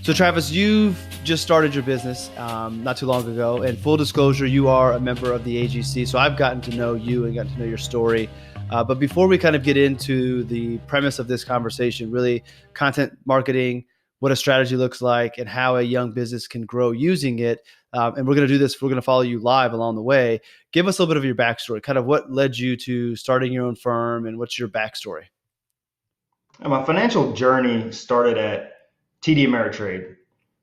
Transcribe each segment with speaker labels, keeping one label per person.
Speaker 1: So Travis, you've just started your business not too long ago, and full disclosure, you are a member of the AGC. So I've gotten to know you and gotten to know your story. But before we kind of get into the premise of this conversation, really content marketing, what a strategy looks like, and how a young business can grow using it. And we're going to do this. We're going to follow you live along the way. Give us a little bit of your backstory, kind of what led you to starting your own firm, and what's your backstory?
Speaker 2: My financial journey started at TD Ameritrade.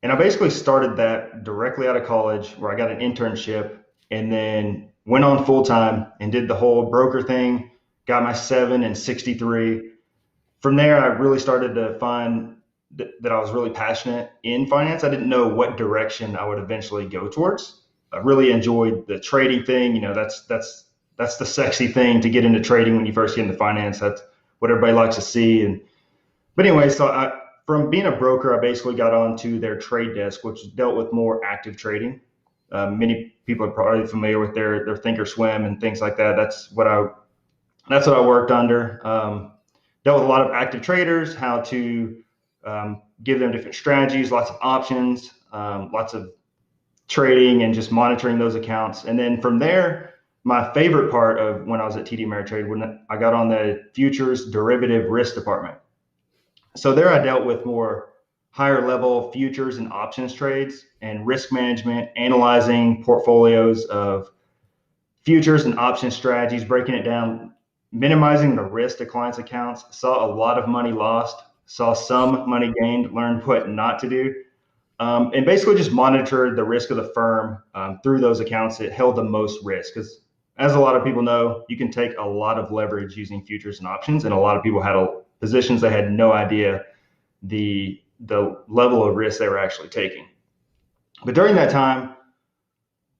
Speaker 2: And I basically started that directly out of college where I got an internship and then went on full time and did the whole broker thing, got my 7 and 63. From there, I really started to find that I was really passionate in finance. I didn't know what direction I would eventually go towards. I really enjoyed the trading thing. That's the sexy thing to get into trading when you first get into finance. That's what everybody likes to see. But anyway, from being a broker, I basically got onto their trade desk, which dealt with more active trading. Many people are probably familiar with their Thinkorswim and things like that. That's what I worked under. Dealt with a lot of active traders, how to give them different strategies, lots of options, lots of trading, and just monitoring those accounts. And then from there, my favorite part of when I was at TD Ameritrade, when I got on the futures derivative risk department. So there I dealt with more higher level futures and options trades and risk management, analyzing portfolios of futures and option strategies, breaking it down, minimizing the risk to clients' accounts. Saw a lot of money lost, saw some money gained, learned what not to do, and basically just monitored the risk of the firm through those accounts that held the most risk. Because as a lot of people know, you can take a lot of leverage using futures and options, and a lot of people had positions they had no idea the level of risk they were actually taking. But during that time,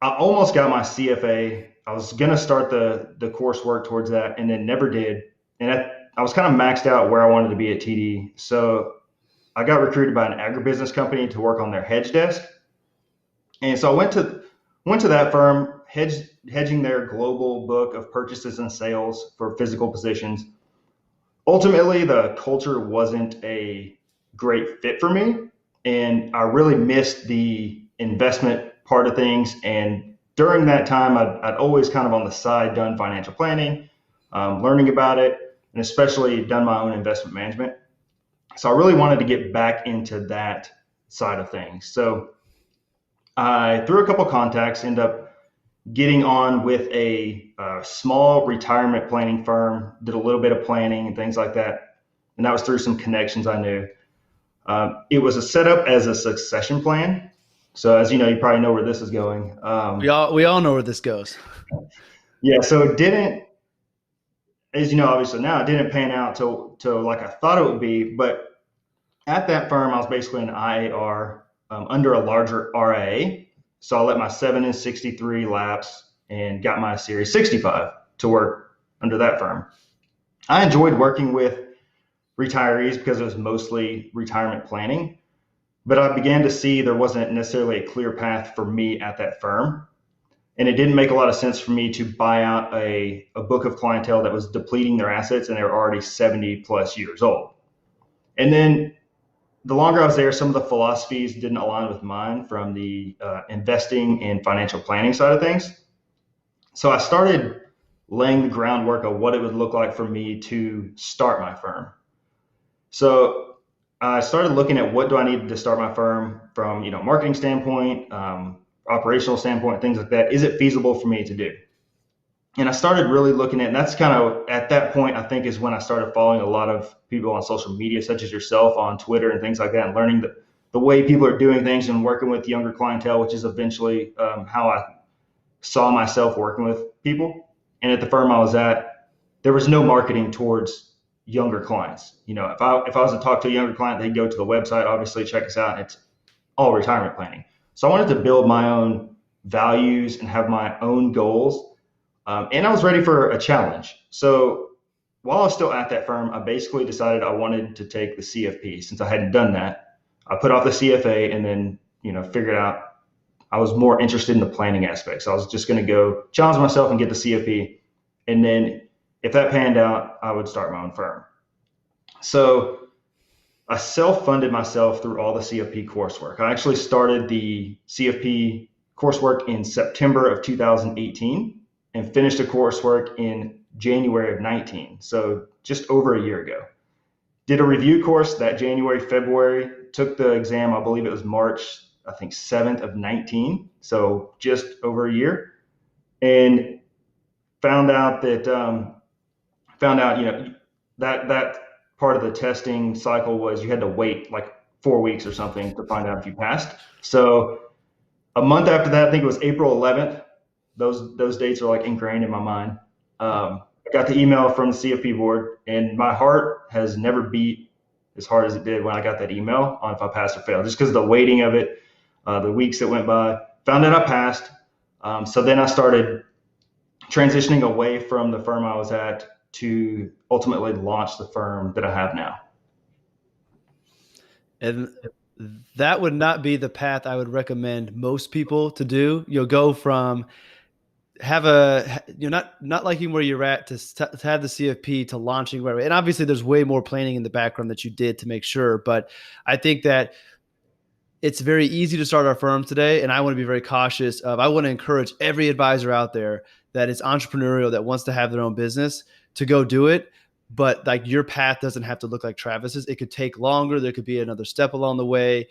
Speaker 2: I almost got my CFA. I was going to start the coursework towards that and then never did. And I was kind of maxed out where I wanted to be at TD. So I got recruited by an agribusiness company to work on their hedge desk. And so I went to that firm, hedging their global book of purchases and sales for physical positions. Ultimately, the culture wasn't a great fit for me, and I really missed the investment part of things. And during that time, I'd always kind of on the side done financial planning, learning about it, and especially done my own investment management. So I really wanted to get back into that side of things. So I, through a couple contacts, ended up getting on with a small retirement planning firm, did a little bit of planning and things like that. And that was through some connections I knew. It was a setup as a succession plan. So as you know, you probably know where this is going.
Speaker 1: We all know where this goes.
Speaker 2: Yeah, so it didn't, as you know, obviously now it didn't pan out to like I thought it would be. But at that firm, I was basically an IAR under a larger RIA. So I let my 7 and 63 lapse and got my Series 65 to work under that firm. I enjoyed working with retirees because it was mostly retirement planning, but I began to see there wasn't necessarily a clear path for me at that firm. And it didn't make a lot of sense for me to buy out a book of clientele that was depleting their assets and they were already 70 plus years old. And then the longer I was there, some of the philosophies didn't align with mine from the investing and financial planning side of things. So I started laying the groundwork of what it would look like for me to start my firm. So I started looking at what do I need to start my firm from, marketing standpoint, operational standpoint, things like that. Is it feasible for me to do? And I started really looking at, and that's kind of at that point, I think is when I started following a lot of people on social media, such as yourself on Twitter and things like that, and learning the way people are doing things and working with younger clientele, which is eventually how I saw myself working with people. And at the firm I was at, there was no marketing towards younger clients. If I was to talk to a younger client, they'd go to the website, obviously check us out, and it's all retirement planning. So I wanted to build my own values and have my own goals. And I was ready for a challenge. So while I was still at that firm, I basically decided I wanted to take the CFP. Since I hadn't done that, I put off the CFA and then, figured out I was more interested in the planning aspect. So I was just going to go challenge myself and get the CFP. And then if that panned out, I would start my own firm. So I self-funded myself through all the CFP coursework. I actually started the CFP coursework in September of 2018 and finished the coursework in January of 19. So just over a year ago. Did a review course that January, February, took the exam, I believe it was March, I think 7th of 19. So just over a year. And found out that, that part of the testing cycle was you had to wait like 4 weeks or something to find out if you passed. So a month after that, I think it was April 11th. Those dates are like ingrained in my mind. I got the email from the CFP board, and my heart has never beat as hard as it did when I got that email on if I passed or failed, just because of the waiting of it, the weeks that went by. Found out I passed. So then I started transitioning away from the firm I was at to ultimately launch the firm that I have now.
Speaker 1: And that would not be the path I would recommend most people to do. You'll go from you're not liking where you're at to have the CFP to launching right away. And obviously there's way more planning in the background that you did to make sure. But I think that it's very easy to start our firms today. And I want to be very cautious I want to encourage every advisor out there that is entrepreneurial, that wants to have their own business, to go do it. But like, your path doesn't have to look like Travis's. It could take longer. There could be another step along the way.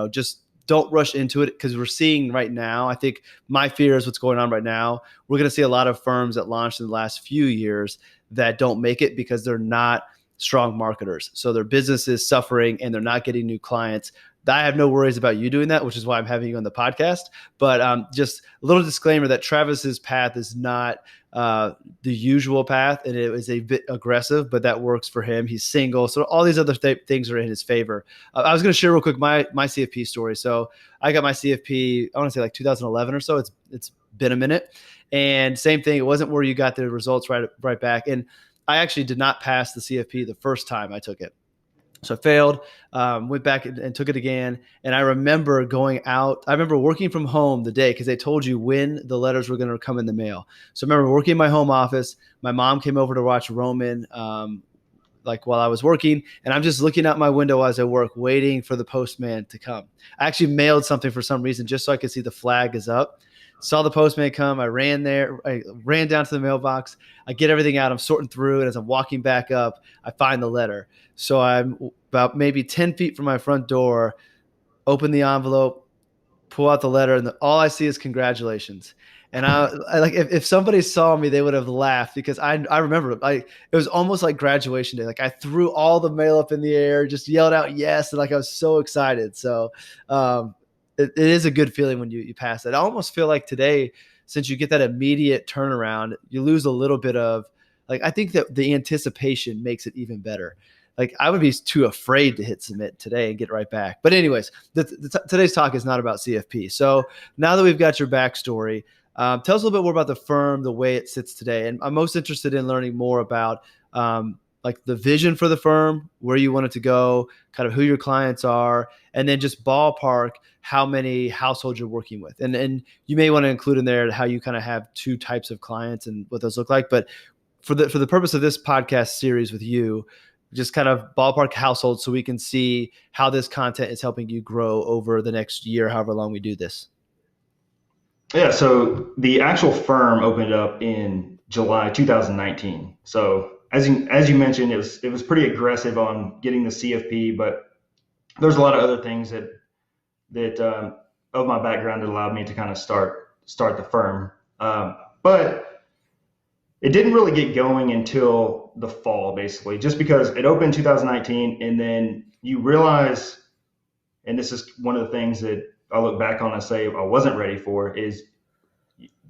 Speaker 1: Just don't rush into it, because we're seeing right now, I think my fear is what's going on right now. We're going to see a lot of firms that launched in the last few years that don't make it because they're not strong marketers. So their business is suffering and they're not getting new clients. I have no worries about you doing that, which is why I'm having you on the podcast. But just a little disclaimer that Travis's path is not the usual path, and it is a bit aggressive, but that works for him. He's single, so all these other things are in his favor. I was going to share real quick my CFP story. So I got my CFP, I want to say like 2011 or so. It's been a minute, and same thing. It wasn't where you got the results right back, and I actually did not pass the CFP the first time I took it. So I failed, went back and took it again. And I remember going out. I remember working from home the day, because they told you when the letters were going to come in the mail. So I remember working in my home office. My mom came over to watch Roman while I was working. And I'm just looking out my window as I work, waiting for the postman to come. I actually mailed something for some reason just so I could see the flag is up. Saw the postman come. I ran down to the mailbox. I get everything out. I'm sorting through. And as I'm walking back up, I find the letter. So I'm about maybe 10 feet from my front door, open the envelope, pull out the letter, and all I see is congratulations. And I like, if somebody saw me, they would have laughed, because I remember it was almost like graduation day. Like, I threw all the mail up in the air, just yelled out yes, and like I was so excited. So it is a good feeling when you pass it. I almost feel like today, since you get that immediate turnaround, you lose a little bit of, like, I think that the anticipation makes it even better. Like, I would be too afraid to hit submit today and get right back. But anyways, today's talk is not about CFP. So now that we've got your backstory, tell us a little bit more about the firm, the way it sits today. And I'm most interested in learning more about like the vision for the firm, where you want it to go, kind of who your clients are, and then just ballpark how many households you're working with. And you may want to include in there how you kind of have two types of clients and what those look like. But for the purpose of this podcast series with you, just kind of ballpark households so we can see how this content is helping you grow over the next year, however long we do this.
Speaker 2: Yeah, so the actual firm opened up in July 2019. So as you mentioned, it was pretty aggressive on getting the CFP, but there's a lot of other things that of my background that allowed me to kind of start the firm. But it didn't really get going until the fall, basically, just because it opened 2019, and then you realize, and this is one of the things that I look back on and say I wasn't ready for, is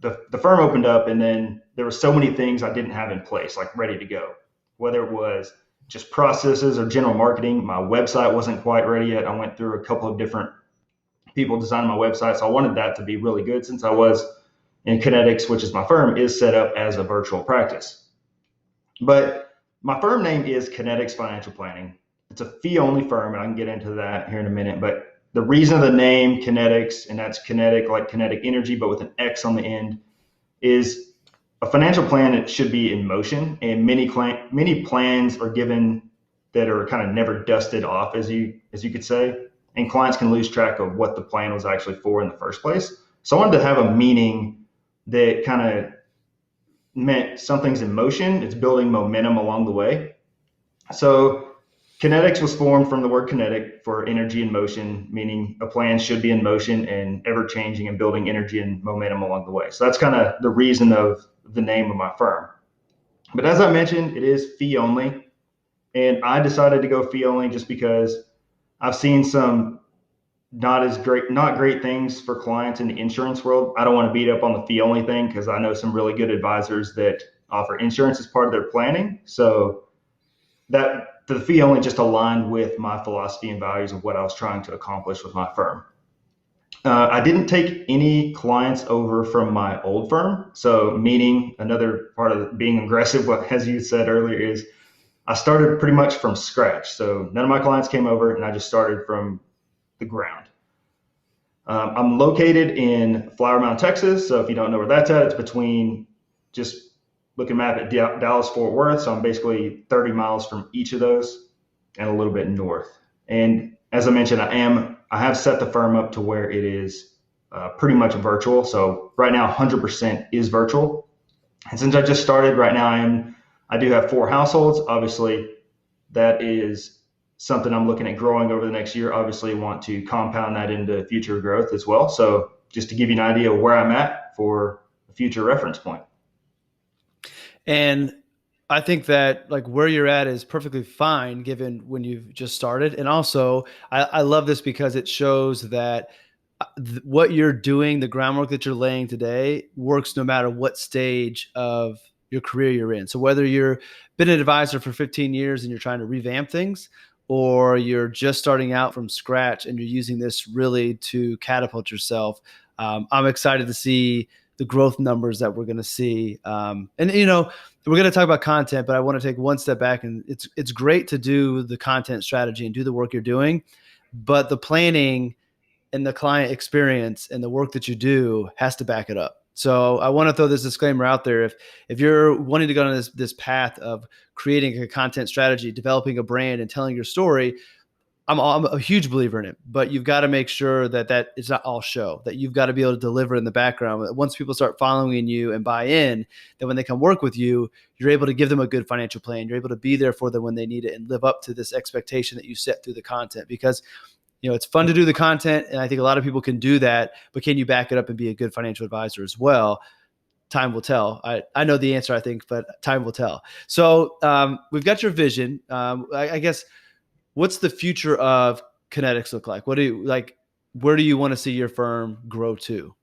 Speaker 2: the firm opened up, and then there were so many things I didn't have in place, like ready to go, whether it was just processes or general marketing. My website wasn't quite ready yet. I went through a couple of different people designing my website, so I wanted that to be really good, since I was in Kinetics, which is my firm, is set up as a virtual practice. But my firm name is Kinetics Financial Planning. It's a fee-only firm, and I can get into that here in a minute. But the reason of the name Kinetics, and that's kinetic, like kinetic energy, but with an X on the end, is a financial plan. It should be in motion, and many plans are given that are kind of never dusted off, as you could say, and clients can lose track of what the plan was actually for in the first place. So I wanted to have a meaning that kind of meant something's in motion. It's building momentum along the way. So kinetics was formed from the word kinetic for energy in motion, meaning a plan should be in motion and ever changing and building energy and momentum along the way. So that's kind of the reason of the name of my firm. But as I mentioned, it is fee only. And I decided to go fee only just because I've seen some not great things for clients in the insurance world. I don't want to beat up on the fee only thing because I know some really good advisors that offer insurance as part of their planning. So that the fee only just aligned with my philosophy and values of what I was trying to accomplish with my firm. I didn't take any clients over from my old firm. So meaning another part of being aggressive, as you said earlier, is I started pretty much from scratch. So none of my clients came over and I just started from the ground. I'm located in Flower Mound, Texas. So if you don't know where that's at, it's between, just look at map at Dallas, Fort Worth. So I'm basically 30 miles from each of those and a little bit north. And as I mentioned, I have set the firm up to where it is pretty much virtual. So right now, 100% is virtual. And since I just started right now, I do have 4 households. Obviously, that is something I'm looking at growing over the next year. Obviously, want to compound that into future growth as well. So just to give you an idea of where I'm at for a future reference point.
Speaker 1: And I think that like where you're at is perfectly fine given when you've just started. And also, I love this because it shows that what you're doing, the groundwork that you're laying today, works no matter what stage of your career you're in. So whether you're been an advisor for 15 years and you're trying to revamp things, or you're just starting out from scratch and you're using this really to catapult yourself, I'm excited to see the growth numbers that we're going to see. And we're going to talk about content, but I want to take one step back. And it's great to do the content strategy and do the work you're doing, but the planning and the client experience and the work that you do has to back it up. So I want to throw this disclaimer out there. If you're wanting to go on this path of creating a content strategy, developing a brand, and telling your story, I'm a huge believer in it. But you've got to make sure that it's not all show, that you've got to be able to deliver in the background. Once people start following you and buy in, then when they come work with you, you're able to give them a good financial plan. You're able to be there for them when they need it and live up to this expectation that you set through the content. Because it's fun to do the content, and I think a lot of people can do that, but can you back it up and be a good financial advisor as well? Time will tell. I know the answer, I think, but time will tell. So we've got your vision. I guess, what's the future of Kinetics look like? Where do you want to see your firm grow to?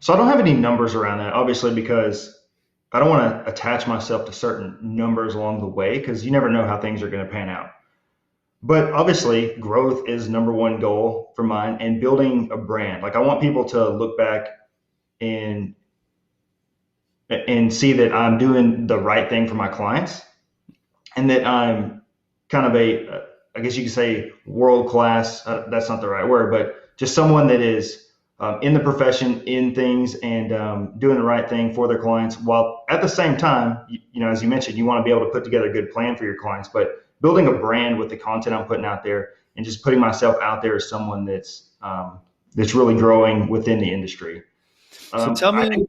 Speaker 2: So I don't have any numbers around that, obviously, because I don't want to attach myself to certain numbers along the way, because you never know how things are going to pan out. But obviously, growth is number one goal for mine, and building a brand. Like, I want people to look back and see that I'm doing the right thing for my clients, and that I'm kind of I guess you could say, world class. That's not the right word, but just someone that is in the profession, in things, and doing the right thing for their clients. While at the same time, as you mentioned, you want to be able to put together a good plan for your clients, but building a brand with the content I'm putting out there and just putting myself out there as someone that's really growing within the industry.
Speaker 1: So tell me.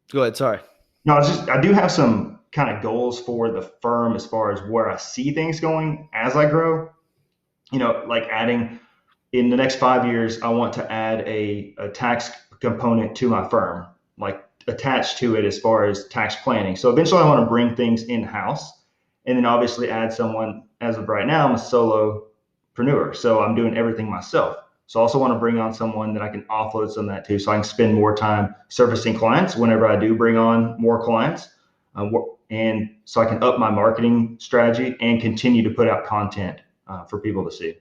Speaker 1: Go ahead. Sorry.
Speaker 2: No, I do have some kind of goals for the firm as far as where I see things going as I grow. Like adding in the next 5 years, I want to add a tax component to my firm, like attached to it as far as tax planning. So eventually I want to bring things in-house. And then obviously add someone. As of right now, I'm a solopreneur, so I'm doing everything myself. So I also want to bring on someone that I can offload some of that to, so I can spend more time servicing clients whenever I do bring on more clients. And so I can up my marketing strategy and continue to put out content for people to see.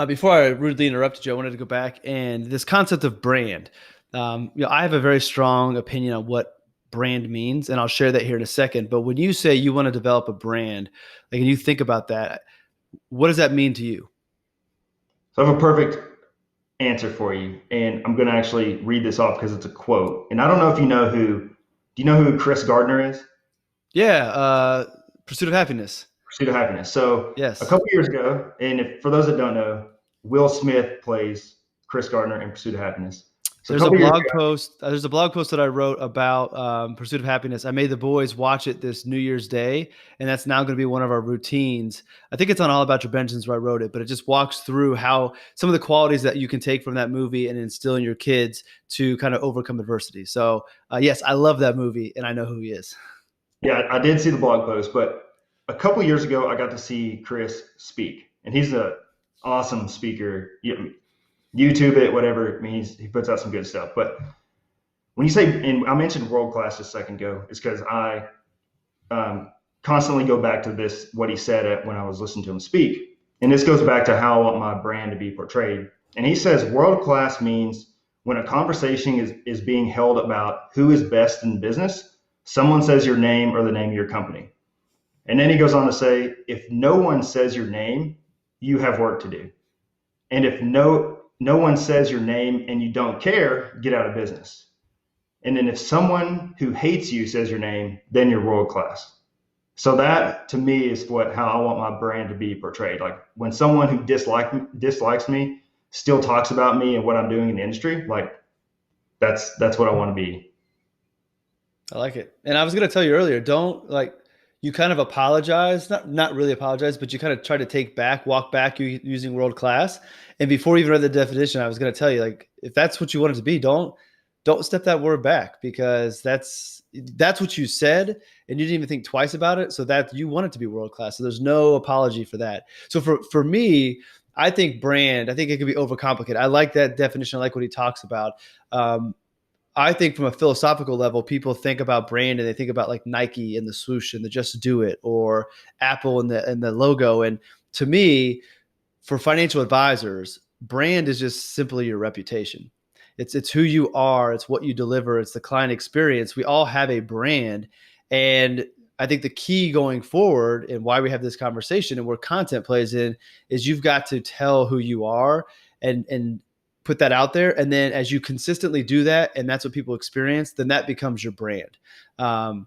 Speaker 1: Before I rudely interrupted you, I wanted to go back and this concept of brand. I have a very strong opinion on what brand means, and I'll share that here in a second. But when you say you want to develop a brand, and you think about that, what does that mean to you?
Speaker 2: So I have a perfect answer for you, and I'm going to actually read this off because it's a quote. And I don't know if do you know who Chris Gardner is?
Speaker 1: Yeah, Pursuit of Happiness.
Speaker 2: Pursuit of Happiness. So a
Speaker 1: Yes.
Speaker 2: couple years ago, and if for those that don't know, Will Smith plays Chris Gardner in Pursuit of Happiness. So a
Speaker 1: There's a
Speaker 2: couple years
Speaker 1: blog
Speaker 2: ago,
Speaker 1: post. There's a blog post that I wrote about Pursuit of Happiness. I made the boys watch it this New Year's Day, and that's now going to be one of our routines. I think it's on All About Your Benjamins where I wrote it, but it just walks through how some of the qualities that you can take from that movie and instill in your kids to kind of overcome adversity. So, yes, I love that movie, and I know who he is.
Speaker 2: yeah, I did see the blog post, but a couple years ago, I got to see Chris speak, and he's an awesome speaker. YouTube it, whatever. I mean, he puts out some good stuff. But when you say, and I mentioned world class just a second ago, it's because I constantly go back to this, what he said when I was listening to him speak. And this goes back to how I want my brand to be portrayed. And he says world class means when a conversation is being held about who is best in business, someone says your name or the name of your company. And then he goes on to say, if no one says your name, you have work to do. And if no one says your name and you don't care, get out of business. And then if someone who hates you says your name, then you're world class. So that to me is how I want my brand to be portrayed. Like when someone who dislikes me still talks about me and what I'm doing in the industry, like that's what I want to be.
Speaker 1: I like it. And I was going to tell you earlier, don't like you kind of apologize, not really apologize, but you kind of try to walk back using world class. And before you even read the definition, I was going to tell you like if that's what you want it to be, don't step that word back because that's what you said and you didn't even think twice about it. So that you want it to be world class. So there's no apology for that. So for me, I think it can be overcomplicated. I like that definition. I like what he talks about. I think from a philosophical level, people think about brand and they think about like Nike and the swoosh and the just do it or Apple and the logo. And to me, for financial advisors, brand is just simply your reputation. It's who you are, it's what you deliver, it's the client experience. We all have a brand. And I think the key going forward and why we have this conversation and where content plays in is you've got to tell who you are and put that out there. And then as you consistently do that, and that's what people experience, then that becomes your brand.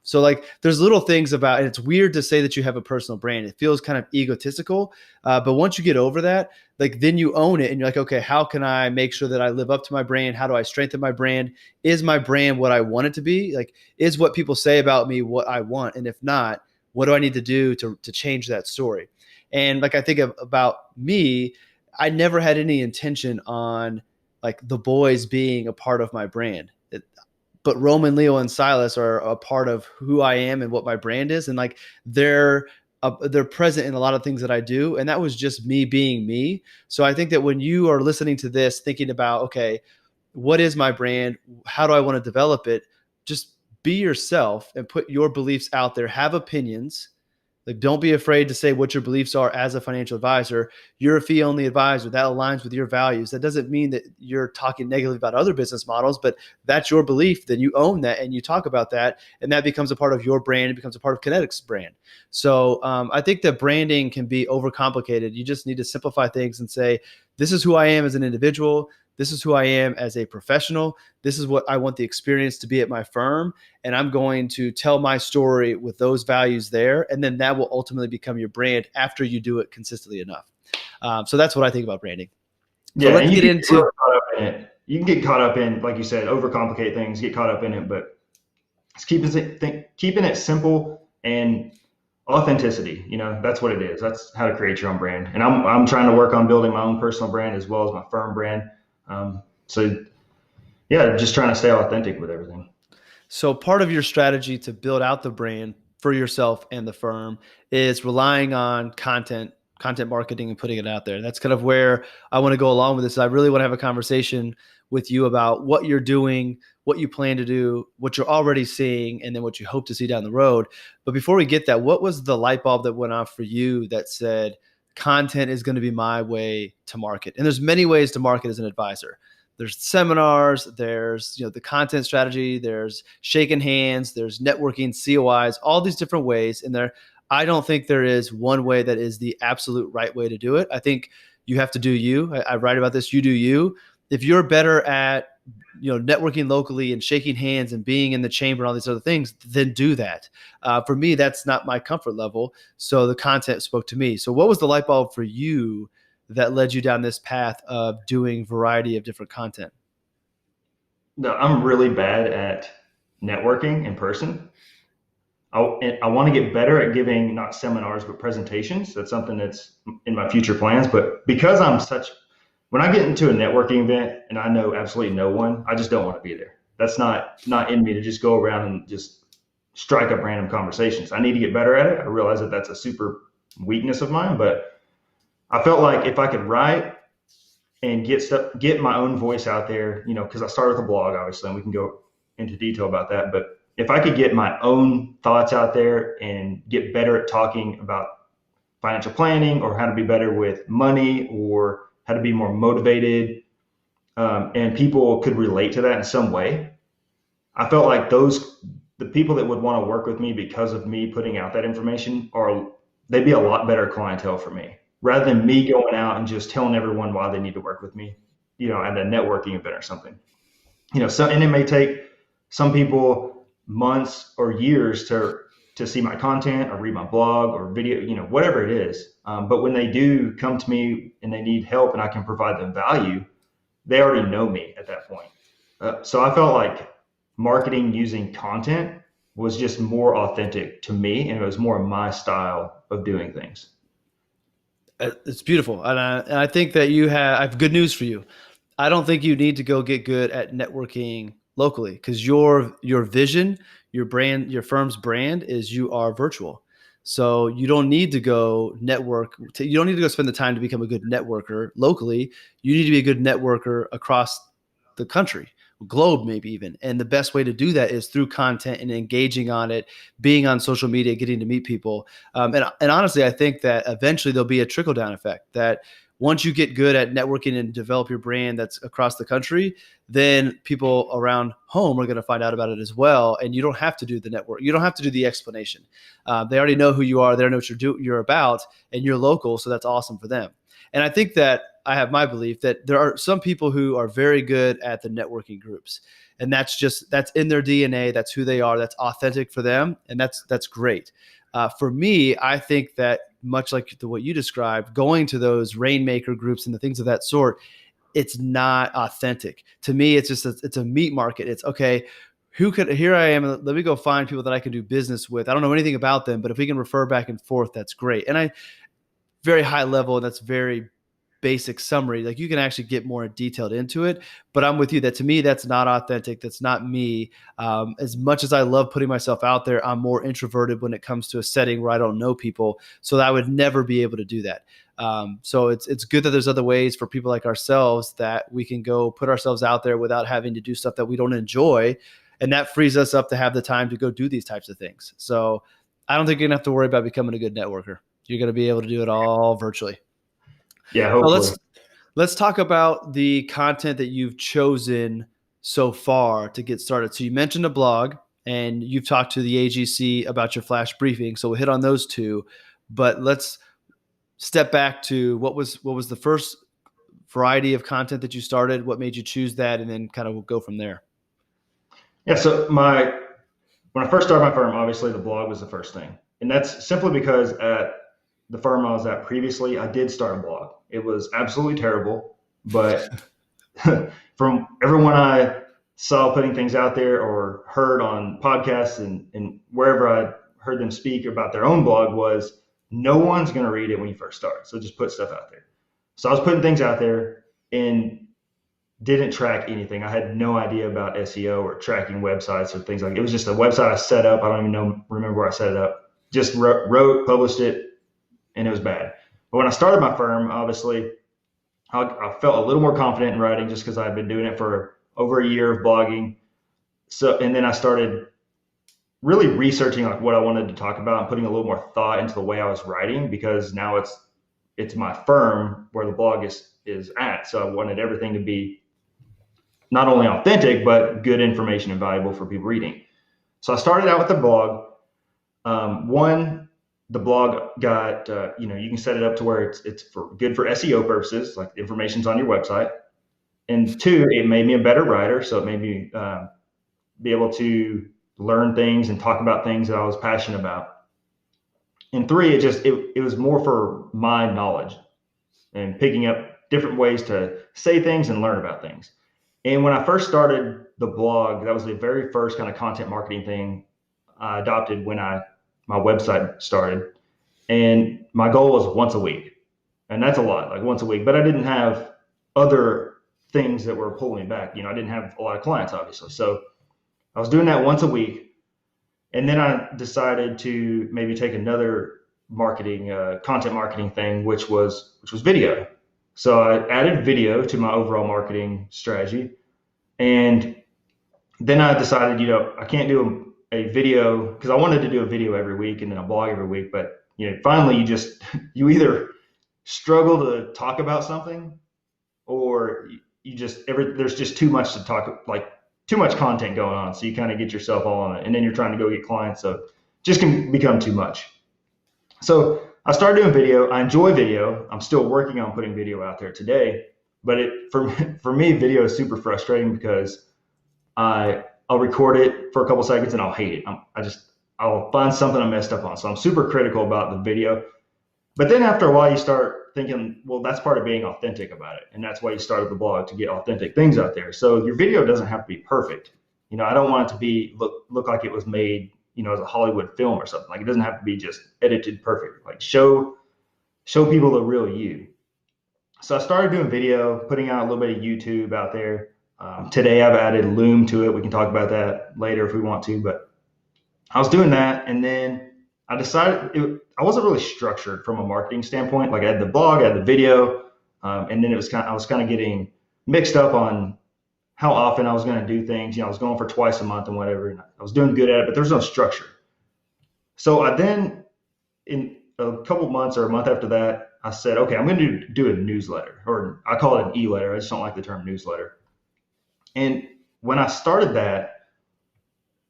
Speaker 1: So like there's little things about, and it's weird to say that you have a personal brand. It feels kind of egotistical. But once you get over that, like then you own it and you're like, okay, how can I make sure that I live up to my brand? How do I strengthen my brand? Is my brand what I want it to be? Like, is what people say about me what I want? And if not, what do I need to do to change that story? And like, I think about me, I never had any intention on like the boys being a part of my brand. But Roman, Leo, and Silas are a part of who I am and what my brand is. And like they're present in a lot of things that I do. And that was just me being me. So I think that when you are listening to this, thinking about, okay, what is my brand? How do I want to develop it? Just be yourself and put your beliefs out there. Have opinions. Like, don't be afraid to say what your beliefs are as a financial advisor. You're a fee only advisor. That aligns with your values. That doesn't mean that you're talking negatively about other business models, but that's your belief. Then you own that and you talk about that. And that becomes a part of your brand. It becomes a part of Kinetic's brand. So I think that branding can be overcomplicated. You just need to simplify things and say, this is who I am as an individual. This is who I am as a professional. This is what I want the experience to be at my firm. And I'm going to tell my story with those values there. And then that will ultimately become your brand after you do it consistently enough. So that's what I think about branding. So
Speaker 2: Yeah,
Speaker 1: let's
Speaker 2: and
Speaker 1: get into
Speaker 2: caught up in it. You can get caught up in, like you said, overcomplicate things, get caught up in it, but it's keeping it simple and authenticity. That's what it is. That's how to create your own brand. And I'm trying to work on building my own personal brand as well as my firm brand. So yeah, just trying to stay authentic with everything.
Speaker 1: So part of your strategy to build out the brand for yourself and the firm is relying on content marketing and putting it out there. That's kind of where I want to go along with this. I really want to have a conversation with you about what you're doing, what you plan to do, what you're already seeing, and then what you hope to see down the road. But before we get that, what was the light bulb that went off for you that said content is going to be my way to market? And there's many ways to market as an advisor. There's seminars, there's the content strategy, there's shaking hands, there's networking, COIs, all these different ways. And I don't think there is one way that is the absolute right way to do it. I think you have to do you. I write about this. You do you. If you're better at networking locally and shaking hands and being in the chamber and all these other things, then do that. For me, that's not my comfort level. So the content spoke to me. So what was the light bulb for you that led you down this path of doing variety of different content?
Speaker 2: No, I'm really bad at networking in person. I want to get better at giving not seminars but presentations. That's something that's in my future plans. But because when I get into a networking event and I know absolutely no one, I just don't want to be there. That's not in me to just go around and just strike up random conversations. I need to get better at it. I realize that that's a super weakness of mine, but I felt like if I could write and get my own voice out there, because I started with a blog, obviously, and we can go into detail about that. But if I could get my own thoughts out there and get better at talking about financial planning or how to be better with money or how to be more motivated, and people could relate to that in some way, I felt like the people that would want to work with me because of me putting out that information they'd be a lot better clientele for me rather than me going out and just telling everyone why they need to work with me, at a networking event or something. And it may take some people months or years to see my content or read my blog or video, whatever it is. But when they do come to me and they need help and I can provide them value, they already know me at that point. So I felt like marketing using content was just more authentic to me, and it was more my style of doing things.
Speaker 1: It's beautiful. And I think that I have good news for you. I don't think you need to go get good at networking locally because your vision, your brand, your firm's brand is you are virtual. So you don't need to go you don't need to go spend the time to become a good networker locally. You need to be a good networker across the country, globe, maybe even. And the best way to do that is through content and engaging on it, being on social media, getting to meet people. And honestly, I think that eventually there'll be a trickle down effect that once you get good at networking and develop your brand that's across the country, then people around home are going to find out about it as well. And you don't have to do the network. You don't have to do the explanation. They already know who you are. They know what you're about, and you're local. So that's awesome for them. And I think that I have my belief that there are some people who are very good at the networking groups, and that's in their DNA. That's who they are. That's authentic for them. And that's great. For me, I think that much like what you described, going to those rainmaker groups and the things of that sort, it's not authentic to me. It's just it's a meat market. It's okay. Here I am. Let me go find people that I can do business with. I don't know anything about them, but if we can refer back and forth, that's great. And very high level, and that's very basic summary. Like you can actually get more detailed into it, but I'm with you that to me, that's not authentic. That's not me. As much as I love putting myself out there, I'm more introverted when it comes to a setting where I don't know people. So that I would never be able to do that. So it's good that there's other ways for people like ourselves that we can go put ourselves out there without having to do stuff that we don't enjoy. And that frees us up to have the time to go do these types of things. So I don't think you're gonna have to worry about becoming a good networker. You're going to be able to do it all virtually.
Speaker 2: Yeah,
Speaker 1: So
Speaker 2: hopefully.
Speaker 1: let's talk about the content that you've chosen so far to get started. So you mentioned a blog, and you've talked to the AGC about your flash briefing. So we'll hit on those two, but let's step back to what was the first variety of content that you started? What made you choose that, and then kind of go from there.
Speaker 2: Yeah, so when I first started my firm, obviously the blog was the first thing. And that's simply because at the firm I was at previously, I did start a blog. It was absolutely terrible, but from everyone I saw putting things out there or heard on podcasts and wherever I heard them speak about their own blog was no one's going to read it when you first start. So just put stuff out there. So I was putting things out there and didn't track anything. I had no idea about SEO or tracking websites or things like that. It was just a website I set up. I don't even remember where I set it up. Just wrote, published it, and it was bad. But when I started my firm, obviously, I felt a little more confident in writing just because I had been doing it for over a year of blogging. And then I started really researching like what I wanted to talk about and putting a little more thought into the way I was writing, because now it's my firm where the blog is at. So I wanted everything to be not only authentic, but good information and valuable for people reading. So I started out with the blog. The blog got, you can set it up to where it's good for SEO purposes, like the information's on your website. And two, it made me a better writer. So it made me be able to learn things and talk about things that I was passionate about. And three, it was more for my knowledge and picking up different ways to say things and learn about things. And when I first started the blog, that was the very first kind of content marketing thing I adopted when my website started. And my goal was once a week. And that's a lot, like once a week. But I didn't have other things that were pulling me back. I didn't have a lot of clients, obviously. So I was doing that once a week. And then I decided to maybe take another content marketing thing, which was video. So I added video to my overall marketing strategy. And then I decided, I can't do a video because I wanted to do a video every week and then a blog every week. But, finally you either struggle to talk about something or there's just too much to talk, like too much content going on. So you kind of get yourself all on it and then you're trying to go get clients. So it just can become too much. So I started doing video. I enjoy video. I'm still working on putting video out there today, but for me, video is super frustrating because I'll record it for a couple seconds and I'll hate it. I'll find something I messed up on. So I'm super critical about the video. But then after a while, you start thinking, well, that's part of being authentic about it. And that's why you started the blog, to get authentic things out there. So your video doesn't have to be perfect. I don't want it to look like it was made, as a Hollywood film or something. Like, it doesn't have to be just edited perfect. Like, show people the real you. So I started doing video, putting out a little bit of YouTube out there. Today I've added Loom to it. We can talk about that later if we want to, but I was doing that. And then I decided I wasn't really structured from a marketing standpoint. Like, I had the blog, I had the video, and then I was kind of getting mixed up on how often I was going to do things. I was going for twice a month and whatever, and I was doing good at it, but there was no structure. So I then, in a couple months or a month after that, I said, okay, I'm going to do a newsletter, or I call it an e-letter. I just don't like the term newsletter. And when I started that,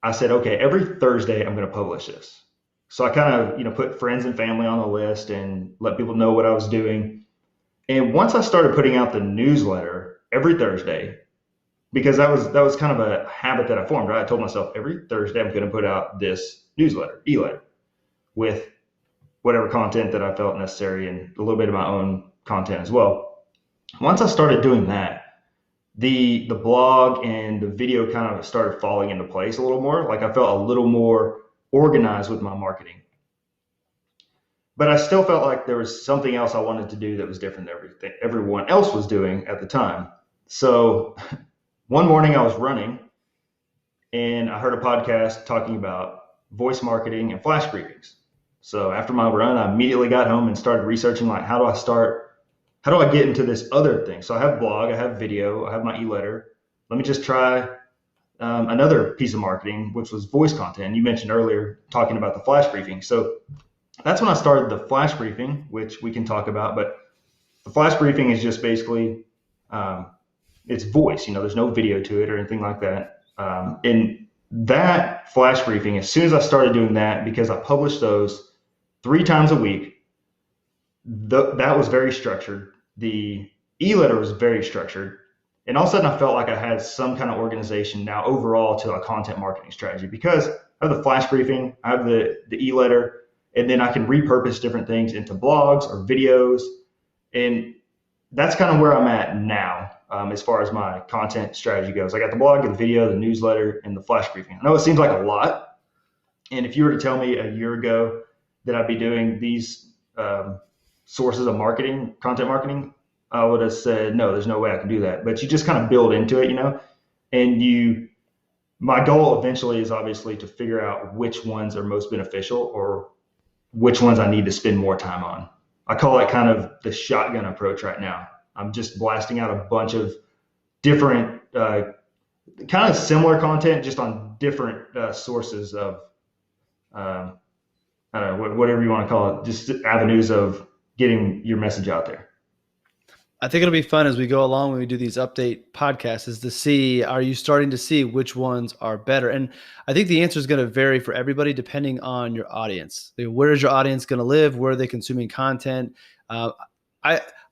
Speaker 2: I said, okay, every Thursday I'm going to publish this. So I kind of, put friends and family on the list and let people know what I was doing. And once I started putting out the newsletter every Thursday, because that was kind of a habit that I formed, right? I told myself every Thursday I'm going to put out this newsletter, e-letter, with whatever content that I felt necessary and a little bit of my own content as well. Once I started doing that, the blog and the video kind of started falling into place a little more. Like, I felt a little more organized with my marketing. But I still felt like there was something else I wanted to do that was different than everything everyone else was doing at the time. So one morning I was running and I heard a podcast talking about voice marketing and flash briefings. So after my run, I immediately got home and started researching, like, how do I get into this other thing? So I have blog, I have video, I have my e-letter. Let me just try another piece of marketing, which was voice content. You mentioned earlier talking about the flash briefing. So that's when I started the flash briefing, which we can talk about. But the flash briefing is just basically, it's voice. There's no video to it or anything like that. And that flash briefing, as soon as I started doing that, because I published those 3 times a week, that was very structured. The e-letter was very structured. And all of a sudden I felt like I had some kind of organization now overall to a content marketing strategy, because I have the flash briefing, I have the e-letter, and then I can repurpose different things into blogs or videos. And that's kind of where I'm at now, as far as my content strategy goes. I got the blog, the video, the newsletter, and the flash briefing. I know it seems like a lot. And if you were to tell me a year ago that I'd be doing these sources of marketing, content marketing, I would have said, no, there's no way I can do that. But you just kind of build into it, and my goal eventually is obviously to figure out which ones are most beneficial or which ones I need to spend more time on. I call it kind of the shotgun approach right now. I'm just blasting out a bunch of different, kind of similar content, just on different sources of, I don't know, whatever you want to call it, just avenues of getting your message out there.
Speaker 1: I think it'll be fun as we go along when we do these update podcasts, is to see, are you starting to see which ones are better? And I think the answer is going to vary for everybody depending on your audience. Where is your audience going to live? Where are they consuming content?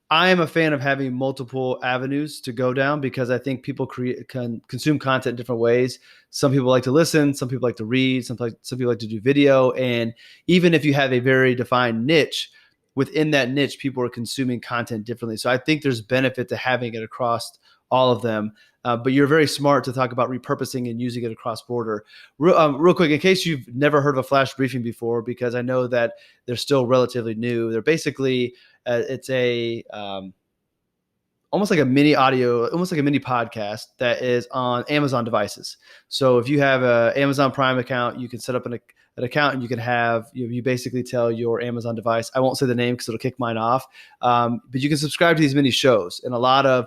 Speaker 1: I am a fan of having multiple avenues to go down because I think people can consume content in different ways. Some people like to listen, some people like to read, some people like to do video. And even if you have a very defined niche, within that niche, people are consuming content differently. So I think there's benefit to having it across all of them. But you're very smart to talk about repurposing and using it across border. Real quick, in case you've never heard of a flash briefing before, because I know that they're still relatively new, they're basically it's a almost like a mini audio, almost like a mini podcast that is on Amazon devices. So if you have an Amazon Prime account, you can set up an account and you can have, you basically tell your Amazon device, I won't say the name because it'll kick mine off, but you can subscribe to these mini shows. And a lot of,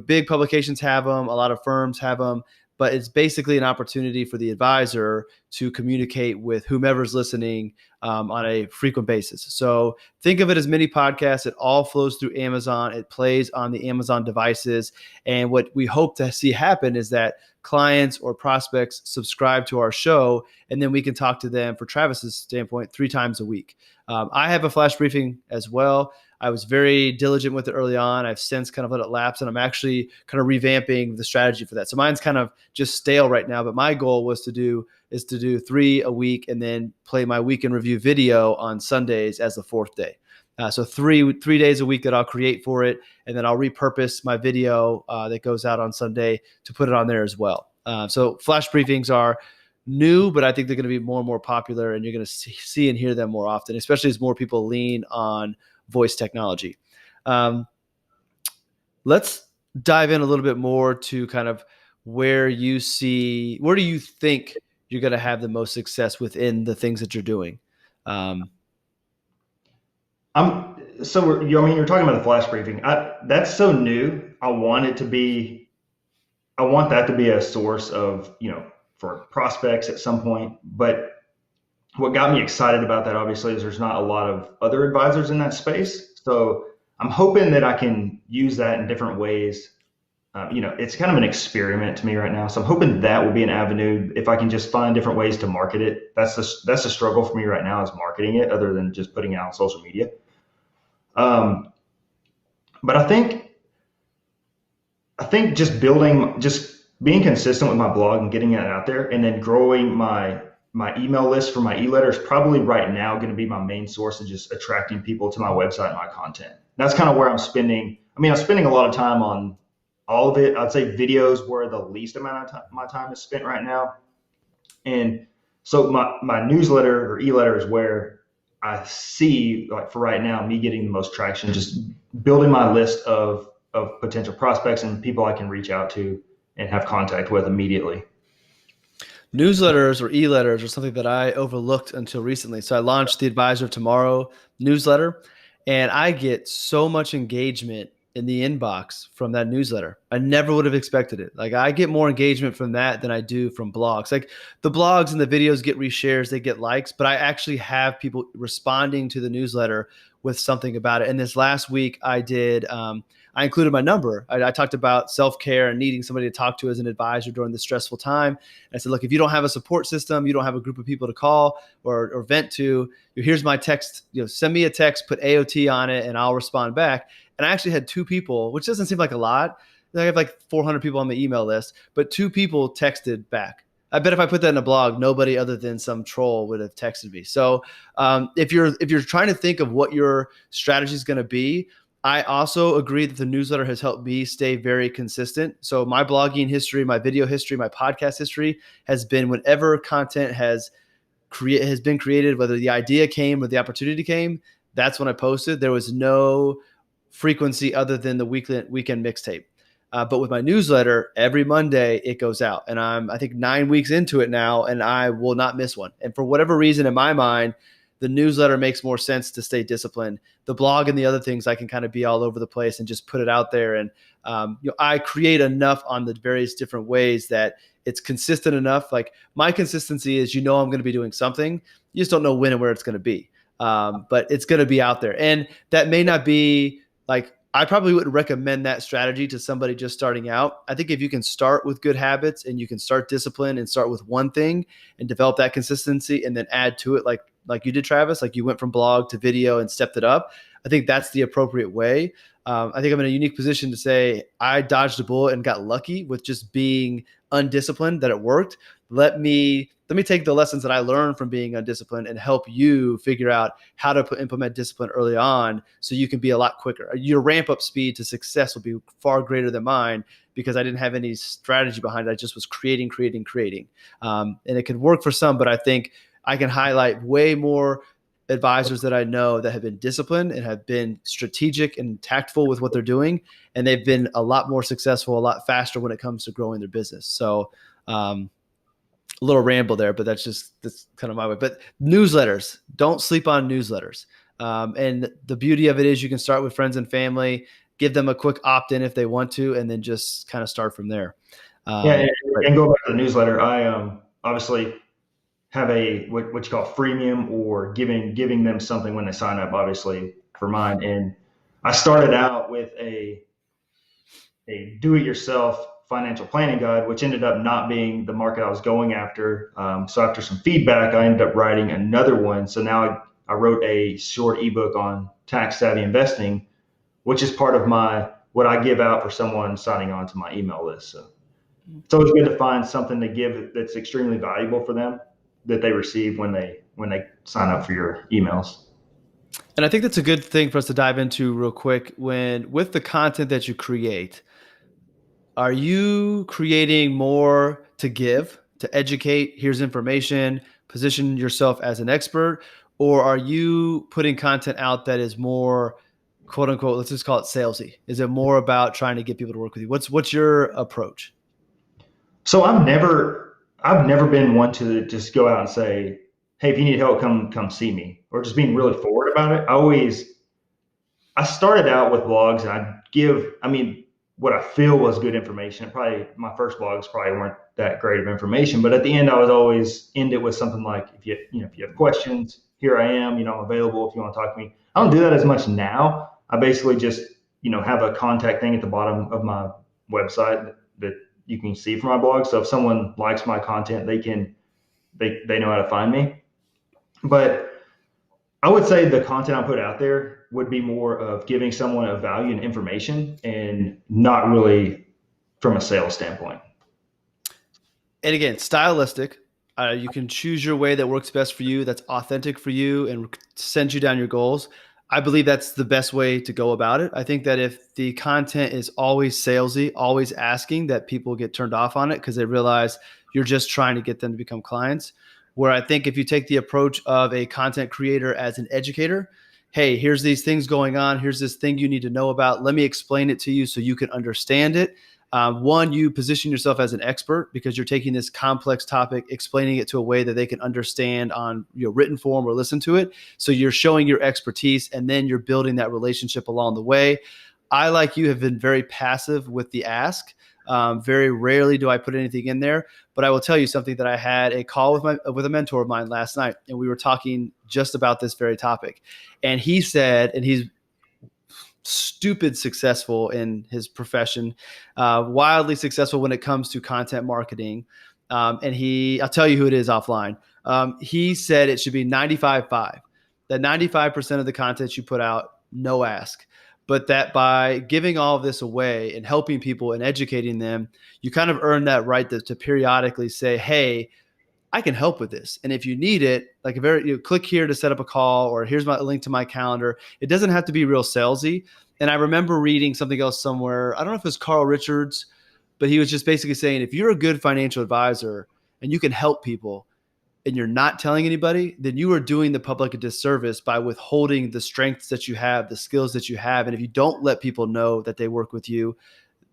Speaker 1: big publications have them, a lot of firms have them, but it's basically an opportunity for the advisor to communicate with whomever's listening on a frequent basis. So think of it as mini podcasts. It all flows through Amazon. It plays on the Amazon devices. And what we hope to see happen is that clients or prospects subscribe to our show, and then we can talk to them, for Travis's standpoint, 3 times a week. I have a flash briefing as well. I was very diligent with it early on. I've since kind of let it lapse, and I'm actually kind of revamping the strategy for that. So mine's kind of just stale right now, but my goal was to do 3 a week and then play my weekend review video on Sundays as the 4th day. So three days a week that I'll create for it, and then I'll repurpose my video that goes out on Sunday to put it on there as well. So flash briefings are new, but I think they're going to be more and more popular, and you're going to see and hear them more often, especially as more people lean on voice technology. Let's dive in a little bit more to kind of where do you think you're going to have the most success within the things that you're doing?
Speaker 2: You're talking about the flash briefing. That's so new. I want that to be a source of, for prospects at some point. But what got me excited about that, obviously, is there's not a lot of other advisors in that space. So I'm hoping that I can use that in different ways. It's kind of an experiment to me right now. So I'm hoping that will be an avenue if I can just find different ways to market it. That's the struggle for me right now, is marketing it other than just putting it out on social media. But I think just being consistent with my blog and getting it out there, and then growing my email list for my e-letter is probably right now going to be my main source of just attracting people to my website and my content. That's kind of where I'm spending a lot of time on all of it. I'd say videos where the least amount of my time is spent right now. And so my newsletter or e-letter is where I see, like, for right now, me getting the most traction, just building my list of potential prospects and people I can reach out to and have contact with immediately.
Speaker 1: Newsletters or e-letters are something that I overlooked until recently. So I launched the Advisor of Tomorrow newsletter, and I get so much engagement in the inbox from that newsletter. I never would have expected it. Like, I get more engagement from that than I do from blogs. Like, the blogs and the videos get reshares, they get likes, but I actually have people responding to the newsletter with something about it. And this last week I did, I included my number. I talked about self-care and needing somebody to talk to as an advisor during this stressful time. And I said, look, if you don't have a support system, you don't have a group of people to call or vent to, here's my text, send me a text, put AOT on it, and I'll respond back. And I actually had 2 people, which doesn't seem like a lot. I have like 400 people on the email list, but 2 people texted back. I bet if I put that in a blog, nobody other than some troll would have texted me. So if you're trying to think of what your strategy is going to be, I also agree that the newsletter has helped me stay very consistent. So my blogging history, my video history, my podcast history has been whenever content has been created, whether the idea came or the opportunity came, that's when I posted. There was no frequency other than the weekend mixtape. But with my newsletter, every Monday it goes out, and I think 9 weeks into it now, and I will not miss one. And for whatever reason, in my mind, the newsletter makes more sense to stay disciplined. The blog and the other things, I can kind of be all over the place and just put it out there. And I create enough on the various different ways that it's consistent enough. Like, my consistency is, I'm going to be doing something. You just don't know when and where it's going to be. But it's going to be out there. And that may not be like, I probably wouldn't recommend that strategy to somebody just starting out. I think if you can start with good habits and you can start discipline and start with one thing and develop that consistency and then add to it, like like you did, Travis, like you went from blog to video and stepped it up. I think that's the appropriate way. I think I'm in a unique position to say I dodged a bullet and got lucky with just being undisciplined, that it worked. Let me take the lessons that I learned from being undisciplined and help you figure out how to implement discipline early on so you can be a lot quicker. Your ramp up speed to success will be far greater than mine because I didn't have any strategy behind it. I just was creating. And it could work for some, but I think I can highlight way more advisors that I know that have been disciplined and have been strategic and tactful with what they're doing. And they've been a lot more successful, a lot faster when it comes to growing their business. So, a little ramble there, but that's kind of my way. But newsletters, don't sleep on newsletters. And the beauty of it is you can start with friends and family, give them a quick opt-in if they want to, and then just kind of start from there.
Speaker 2: And go back to the newsletter. I obviously have a what you call freemium, or giving them something when they sign up, obviously, for mine. And I started out with a do-it-yourself financial planning guide, which ended up not being the market I was going after. So after some feedback, I ended up writing another one. So now I wrote a short ebook on tax savvy investing, which is part of what I give out for someone signing on to my email list. So it's always good to find something to give that's extremely valuable for them that they receive when they sign up for your emails.
Speaker 1: And I think that's a good thing for us to dive into real quick. With the content that you create, are you creating more to give, to educate? Here's information, position yourself as an expert, or are you putting content out that is more, quote unquote, let's just call it salesy? Is it more about trying to get people to work with you? What's your approach?
Speaker 2: So I've never been one to just go out and say, "Hey, if you need help, come see me," or just being really forward about it. I started out with blogs, and what I feel was good information. Probably my first blogs probably weren't that great of information, but at the end, I would always end it with something like, if you have questions, here I am. I'm available if you want to talk to me. I don't do that as much now. I basically just have a contact thing at the bottom of my website that you can see from my blog. So if someone likes my content, they know how to find me. But I would say the content I put out there would be more of giving someone a value and information, and not really from a sales standpoint.
Speaker 1: And again, stylistic. You can choose your way that works best for you, that's authentic for you, and sends you down your goals. I believe that's the best way to go about it. I think that if the content is always salesy, always asking, that people get turned off on it because they realize you're just trying to get them to become clients. Where I think if you take the approach of a content creator as an educator, hey, here's these things going on. Here's this thing you need to know about. Let me explain it to you so you can understand it. One, you position yourself as an expert because you're taking this complex topic, explaining it to a way that they can understand on written form or listen to it. So you're showing your expertise, and then you're building that relationship along the way. I, like you, have been very passive with the ask. Very rarely do I put anything in there, but I will tell you something that I had a call with a mentor of mine last night, and we were talking just about this very topic. And he said, and he's stupid successful in his profession, wildly successful when it comes to content marketing. And I'll tell you who it is offline. He said it should be 95-5, that 95% of the content you put out, no ask. But that by giving all of this away and helping people and educating them, you kind of earn that right to periodically say, hey, I can help with this. And if you need it, like click here to set up a call, or here's my link to my calendar. It doesn't have to be real salesy. And I remember reading something else somewhere. I don't know if it was Carl Richards, but he was just basically saying, if you're a good financial advisor and you can help people, and you're not telling anybody, then you are doing the public a disservice by withholding the strengths that you have, the skills that you have. And if you don't let people know that they work with you,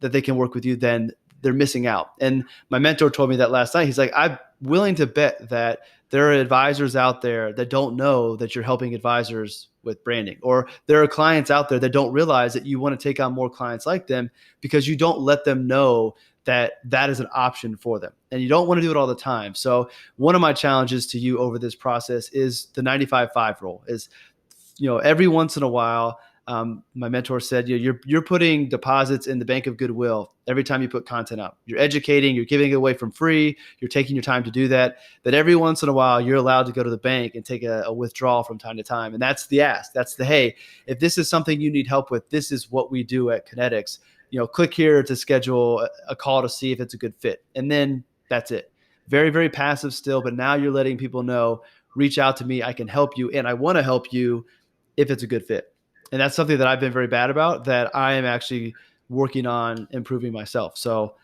Speaker 1: that they can work with you, then they're missing out. And my mentor told me that last night. He's like, I'm willing to bet that there are advisors out there that don't know that you're helping advisors with branding, or there are clients out there that don't realize that you want to take on more clients like them because you don't let them know that is an option for them. And you don't want to do it all the time. So one of my challenges to you over this process is the 95-5 rule is, every once in a while, My mentor said, you're putting deposits in the bank of goodwill every time you put content up. You're educating, you're giving it away from free, you're taking your time to do that. That every once in a while you're allowed to go to the bank and take a withdrawal from time to time. And that's the ask. That's the, hey, if this is something you need help with, this is what we do at Kinetics. Click here to schedule a call to see if it's a good fit. And then that's it. Very, very passive still, but now you're letting people know, reach out to me, I can help you, and I want to help you if it's a good fit. And that's something that I've been very bad about, that I am actually working on improving myself. So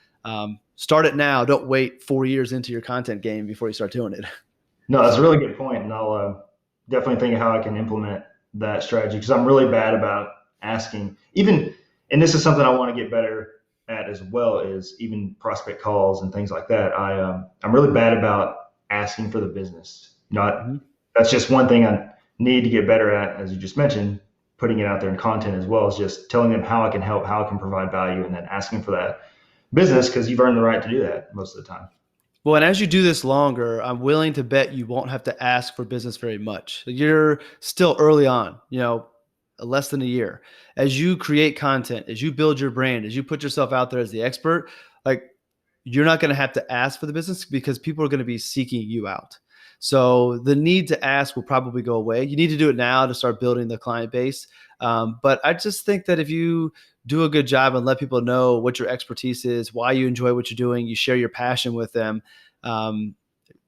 Speaker 1: start it now. Don't wait 4 years into your content game before you start doing it.
Speaker 2: No, that's a really good point, and I'll definitely think of how I can implement that strategy, because I'm really bad about asking. Even, and this is something I want to get better at as well, is even prospect calls and things like that. I'm really bad about asking for the business. That's just one thing I need to get better at, as you just mentioned, putting it out there in content as well, as just telling them how I can help, how I can provide value, and then asking for that business, because you've earned the right to do that most of the time.
Speaker 1: Well, and as you do this longer, I'm willing to bet you won't have to ask for business very much. You're still early on, less than a year. As you create content, as you build your brand, as you put yourself out there as the expert, you're not going to have to ask for the business, because people are going to be seeking you out. So the need to ask will probably go away. You need to do it now to start building the client base. But I just think that if you do a good job and let people know what your expertise is, why you enjoy what you're doing, you share your passion with them,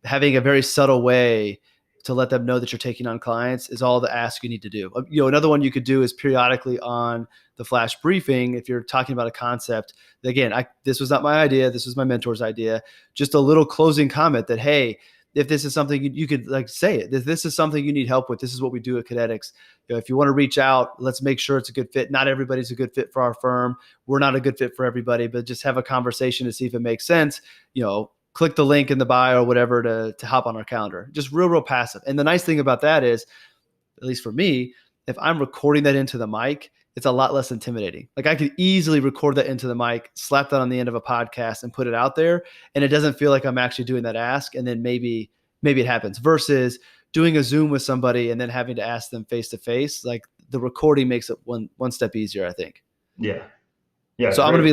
Speaker 1: having a very subtle way to let them know that you're taking on clients is all the ask you need to do. Another one you could do is periodically on the flash briefing, if you're talking about a concept. Again, this was not my idea. This was my mentor's idea. Just a little closing comment that, hey, if this is something you could say it, if this is something you need help with, this is what we do at Kinetics. If you want to reach out, let's make sure it's a good fit. Not everybody's a good fit for our firm. We're not a good fit for everybody, but just have a conversation to see if it makes sense. Click the link in the bio or whatever to hop on our calendar. Just real passive. And the nice thing about that is, at least for me, if I'm recording that into the mic, it's a lot less intimidating. I could easily record that into the mic, slap that on the end of a podcast and put it out there. And it doesn't feel like I'm actually doing that ask. And then maybe it happens, versus doing a Zoom with somebody and then having to ask them face to face. The recording makes it one step easier, I think.
Speaker 2: Yeah.
Speaker 1: So I'm going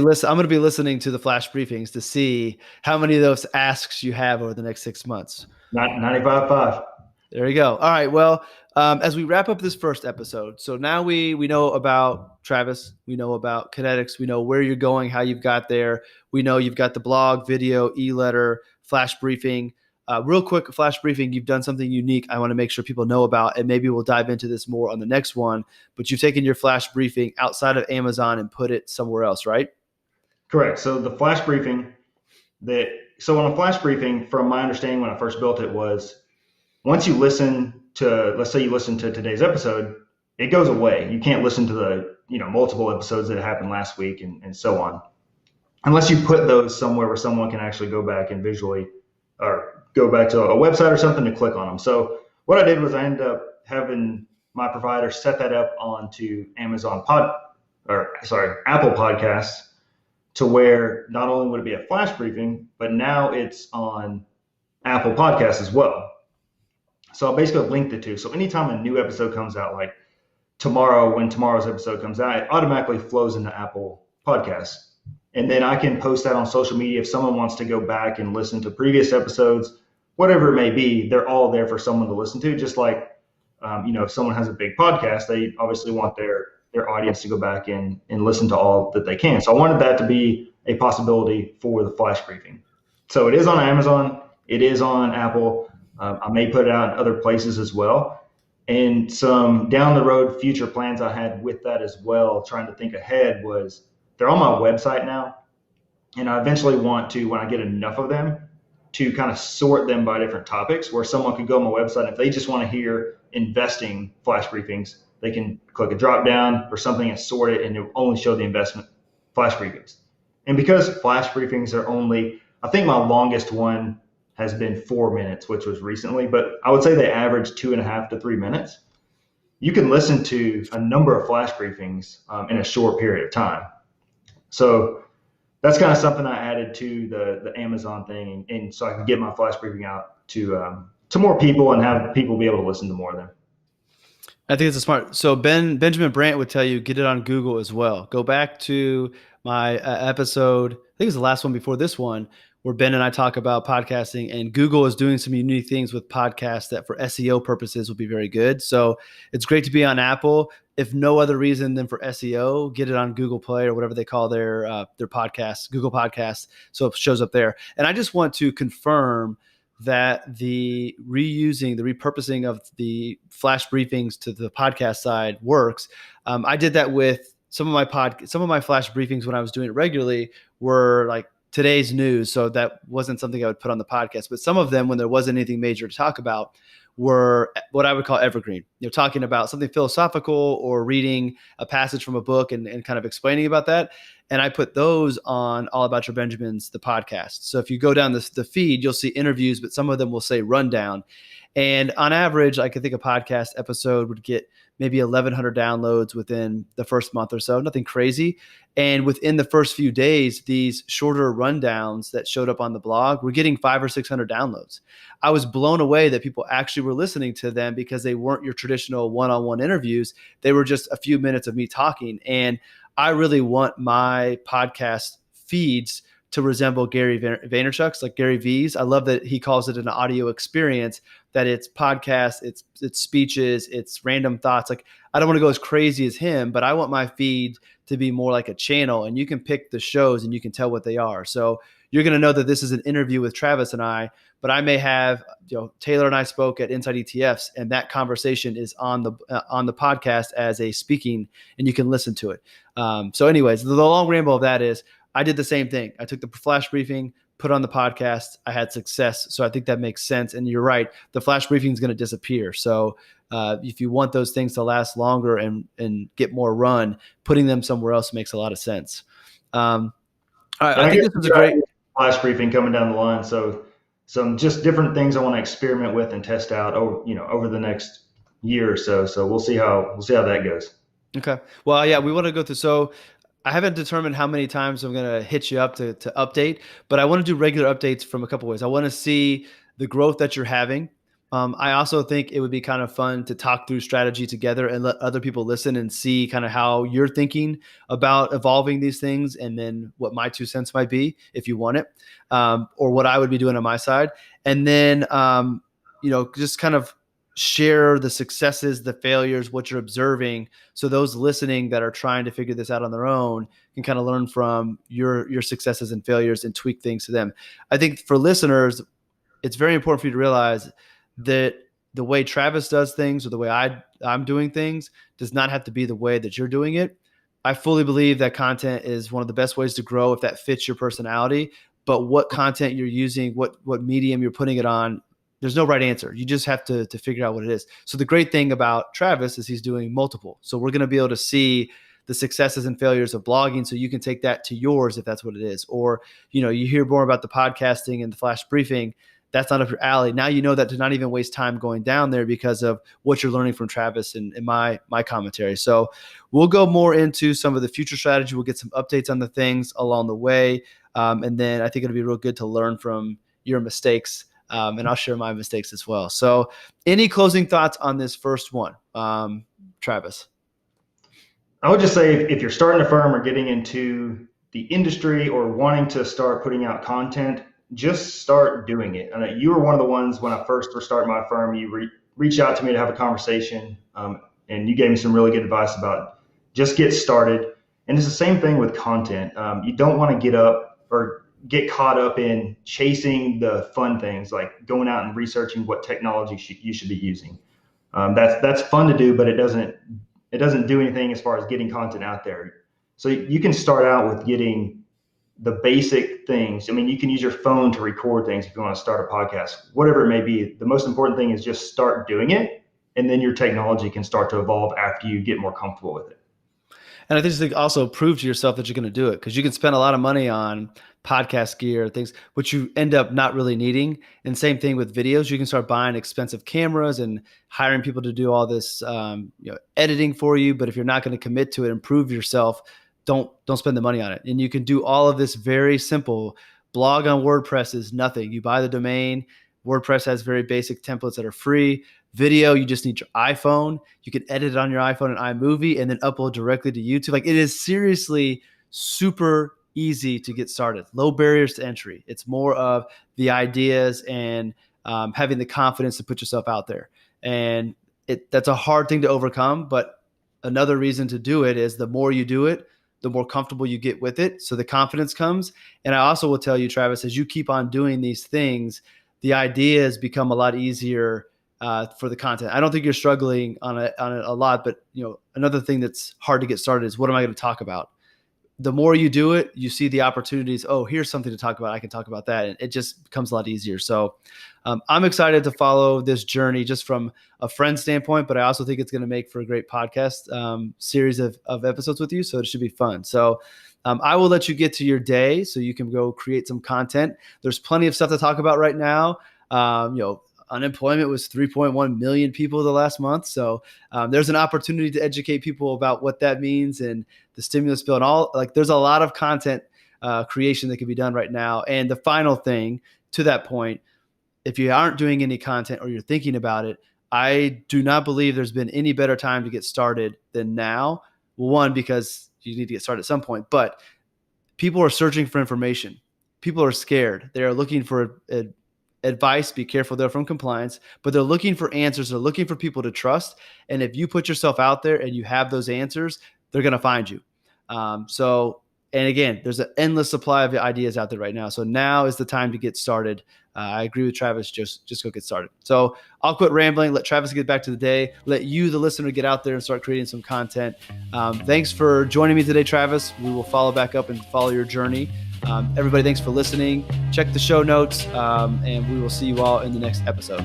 Speaker 1: to be listening to the flash briefings to see how many of those asks you have over the next 6 months.
Speaker 2: 95.5.
Speaker 1: There you go. All right. Well, as we wrap up this first episode, so now we know about Travis, we know about Kinetics, we know where you're going, how you've got there. We know you've got the blog, video, e-letter, flash briefing. Real quick flash briefing, you've done something unique I want to make sure people know about, and maybe we'll dive into this more on the next one, but you've taken your flash briefing outside of Amazon and put it somewhere else, right?
Speaker 2: Correct. So the flash briefing, on a flash briefing, from my understanding when I first built it, was once you listen to, let's say you listen to today's episode, it goes away. You can't listen to the multiple episodes that happened last week and so on, unless you put those somewhere where someone can actually go back and visually, or go back to a website or something to click on them. So what I did was I ended up having my provider set that up onto Apple Podcasts, to where not only would it be a flash briefing, but now it's on Apple Podcasts as well. So I basically linked the two. So anytime a new episode comes out, like tomorrow, when tomorrow's episode comes out, it automatically flows into Apple Podcasts. And then I can post that on social media. If someone wants to go back and listen to previous episodes, whatever it may be, they're all there for someone to listen to. Just like, if someone has a big podcast, they obviously want their audience to go back and listen to all that they can. So I wanted that to be a possibility for the flash briefing. So it is on Amazon. It is on Apple. I may put it out in other places as well. And some down the road future plans I had with that as well, trying to think ahead, was they're on my website now. And I eventually want to, when I get enough of them, to kind of sort them by different topics, where someone could go on my website. If they just want to hear investing flash briefings, they can click a drop down or something and sort it, and it will only show the investment flash briefings. And because flash briefings are only, I think my longest one has been 4 minutes, which was recently, but I would say they average 2.5 to 3 minutes. You can listen to a number of flash briefings in a short period of time. So that's kind of something I added to the Amazon thing, and so I can get my flash briefing out to more people and have people be able to listen to more of them.
Speaker 1: I think it's a smart. So Benjamin Brandt would tell you get it on Google as well. Go back to my episode. I think it's the last one before this one, where Ben and I talk about podcasting. And Google is doing some unique things with podcasts that, for SEO purposes, will be very good. So it's great to be on Apple. If no other reason than for SEO, get it on Google Play or whatever they call their podcasts, Google Podcasts. So it shows up there. And I just want to confirm that the repurposing of the flash briefings to the podcast side works. I did that with some of my flash briefings when I was doing it regularly were like today's news. So that wasn't something I would put on the podcast, but some of them, when there wasn't anything major to talk about, were what I would call evergreen. Talking about something philosophical or reading a passage from a book and kind of explaining about that. And I put those on All About Your Benjamins, the podcast. So if you go down the feed, you'll see interviews, but some of them will say rundown. And on average, I could think a podcast episode would get maybe 1,100 downloads within the first month or so, nothing crazy. And within the first few days, these shorter rundowns that showed up on the blog were getting 500 or 600 downloads. I was blown away that people actually were listening to them because they weren't your traditional one-on-one interviews. They were just a few minutes of me talking. And I really want my podcast feeds to resemble Gary Vaynerchuk's, like Gary V's. I love that he calls it an audio experience, that it's podcasts, it's speeches, it's random thoughts. Like, I don't want to go as crazy as him, but I want my feed to be more like a channel, and you can pick the shows and you can tell what they are. So you're going to know that this is an interview with Travis and I, but I may have, Taylor and I spoke at Inside ETFs, and that conversation is on the podcast as a speaking, and you can listen to it. So anyways, the long ramble of that is I did the same thing. I took the flash briefing, put on the podcast. I had success. So I think that makes sense. And you're right. The flash briefing is going to disappear. So if you want those things to last longer and get more run, putting them somewhere else makes a lot of sense. All right, I think this is a great
Speaker 2: flash briefing coming down the line. So some just different things I want to experiment with and test out over the next year or so. So we'll see how that goes.
Speaker 1: Okay. Well, yeah, we want to go through. So I haven't determined how many times I'm going to hit you up to update, but I want to do regular updates from a couple ways. I want to see the growth that you're having. I also think it would be kind of fun to talk through strategy together and let other people listen and see kind of how you're thinking about evolving these things, and then what my 2 cents might be if you want it, or what I would be doing on my side. And then, just kind of share the successes, the failures, what you're observing. So those listening that are trying to figure this out on their own can kind of learn from your successes and failures and tweak things to them. I think for listeners, it's very important for you to realize that the way Travis does things or the way I'm doing things does not have to be the way that you're doing it. I fully believe that content is one of the best ways to grow if that fits your personality. But what content you're using, what medium you're putting it on, there's no right answer. You just have to figure out what it is. So the great thing about Travis is he's doing multiple. So we're going to be able to see the successes and failures of blogging, so you can take that to yours if that's what it is. Or, you hear more about the podcasting and the flash briefing. That's not up your alley. Now you know that to not even waste time going down there because of what you're learning from Travis and my commentary. So we'll go more into some of the future strategy. We'll get some updates on the things along the way. And then I think it'll be real good to learn from your mistakes. And I'll share my mistakes as well. So any closing thoughts on this first one, Travis?
Speaker 2: I would just say if you're starting a firm or getting into the industry or wanting to start putting out content, just start doing it. And you were one of the ones when I first was starting my firm, you reached out to me to have a conversation, and you gave me some really good advice about just get started. And it's the same thing with content. You don't want to get caught up in chasing the fun things, like going out and researching what technology you should be using. That's fun to do, but it doesn't do anything as far as getting content out there. So you can start out with getting the basic things. I mean, you can use your phone to record things if you want to start a podcast, whatever it may be. The most important thing is just start doing it, and then your technology can start to evolve after you get more comfortable with it.
Speaker 1: And I think this also prove to yourself that you're going to do it, because you can spend a lot of money on podcast gear, things, which you end up not really needing. And same thing with videos. You can start buying expensive cameras and hiring people to do all this editing for you. But if you're not going to commit to it and prove yourself, don't spend the money on it. And you can do all of this very simple. Blog on WordPress is nothing. You buy the domain. WordPress has very basic templates that are free. Video, you just need your iPhone. You can edit it on your iPhone in iMovie and then upload directly to YouTube. Like, it is seriously super easy to get started. Low barriers to entry. It's more of the ideas and having the confidence to put yourself out there. And that's a hard thing to overcome, but another reason to do it is the more you do it, the more comfortable you get with it. So the confidence comes. And I also will tell you, Travis, as you keep on doing these things, the ideas become a lot easier for the content. I don't think you're struggling on it a lot, but another thing that's hard to get started is, what am I going to talk about? The more you do it, you see the opportunities. Oh, here's something to talk about. I can talk about that. And it just becomes a lot easier. So I'm excited to follow this journey just from a friend standpoint, but I also think it's going to make for a great podcast series of episodes with you. So it should be fun. So I will let you get to your day so you can go create some content. There's plenty of stuff to talk about right now. Unemployment was 3.1 million people the last month. So there's an opportunity to educate people about what that means and the stimulus bill and all. Like, there's a lot of content creation that can be done right now. And the final thing to that point, if you aren't doing any content or you're thinking about it, I do not believe there's been any better time to get started than now. One, because you need to get started at some point, but people are searching for information. People are scared. They are looking for advice. Be careful, they're from compliance, but they're looking for answers. They're looking for people to trust. And if you put yourself out there and you have those answers, they're going to find you. And again, there's an endless supply of ideas out there right now. So now is the time to get started. I agree with Travis. Just go get started. So I'll quit rambling. Let Travis get back to the day. Let you, the listener, get out there and start creating some content. Thanks for joining me today, Travis. We will follow back up and follow your journey. Everybody, thanks for listening. Check the show notes, and we will see you all in the next episode.